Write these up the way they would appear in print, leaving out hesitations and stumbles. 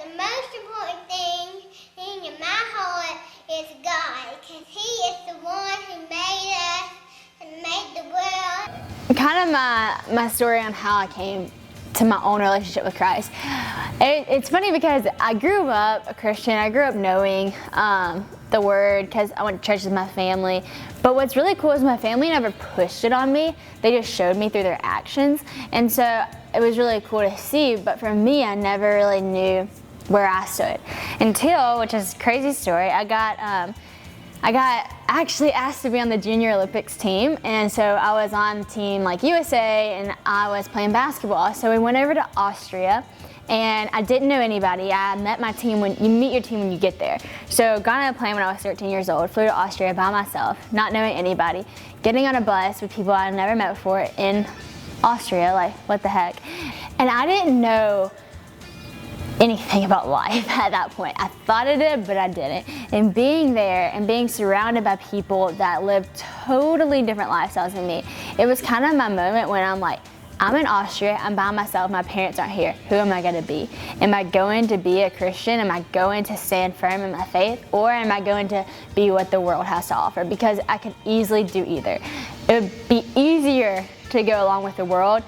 the most important thing in my heart is God, because He is the one who made us and made the world. Kind of my story on how I came to my own relationship with Christ. It's funny because I grew up a Christian. I grew up knowing the Word because I went to church with my family. But what's really cool is my family never pushed it on me. They just showed me through their actions. And so it was really cool to see. But for me, I never really knew where I stood until, which is a crazy story, I got actually asked to be on the Junior Olympics team, and so I was on Team like USA, and I was playing basketball. So we went over to Austria, and I didn't know anybody. I met my team when you meet your team when you get there. So got on a plane when I was 13 years old, flew to Austria by myself, not knowing anybody, getting on a bus with people I'd never met before in Austria, like what the heck. And I didn't know anything about life at that point. I thought I did, but I didn't. And being there and being surrounded by people that lived totally different lifestyles than me, it was kind of my moment when I'm like, I'm in Austria, I'm by myself, my parents aren't here. Who am I gonna be? Am I going to be a Christian? Am I going to stand firm in my faith? Or am I going to be what the world has to offer? Because I could easily do either. It would be easier to go along with the world,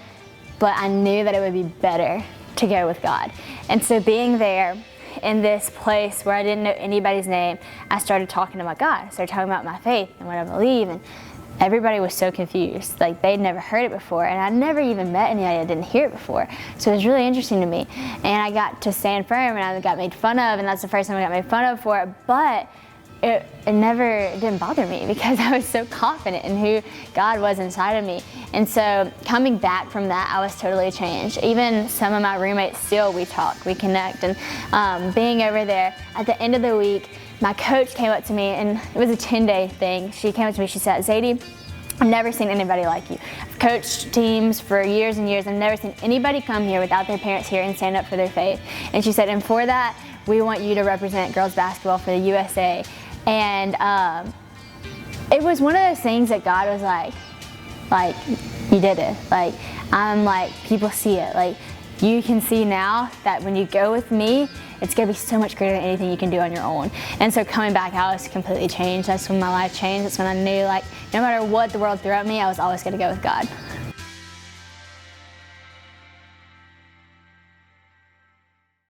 but I knew that it would be better to go with God. And so being there in this place where I didn't know anybody's name, I started talking about God. I started talking about my faith and what I believe, and everybody was so confused. Like they'd never heard it before, and I'd never even met anybody that didn't hear it before. So it was really interesting to me. And I got to stand firm, and I got made fun of, and that's the first time I got made fun of for it. But it didn't bother me because I was so confident in who God was inside of me. And so coming back from that, I was totally changed. Even some of my roommates still, we talk, we connect. And being over there, at the end of the week, my coach came up to me, and it was a 10-day thing. She came up to me, she said, Sadie, I've never seen anybody like you. I've coached teams for years and years. I've never seen anybody come here without their parents here and stand up for their faith. And she said, and for that, we want you to represent girls basketball for the USA. And it was one of those things that God was like, you did it. Like, I'm like, people see it. Like, you can see now that when you go with me, it's gonna be so much greater than anything you can do on your own. And so coming back, I was completely changed. That's when my life changed. That's when I knew, like, no matter what the world threw at me, I was always gonna go with God.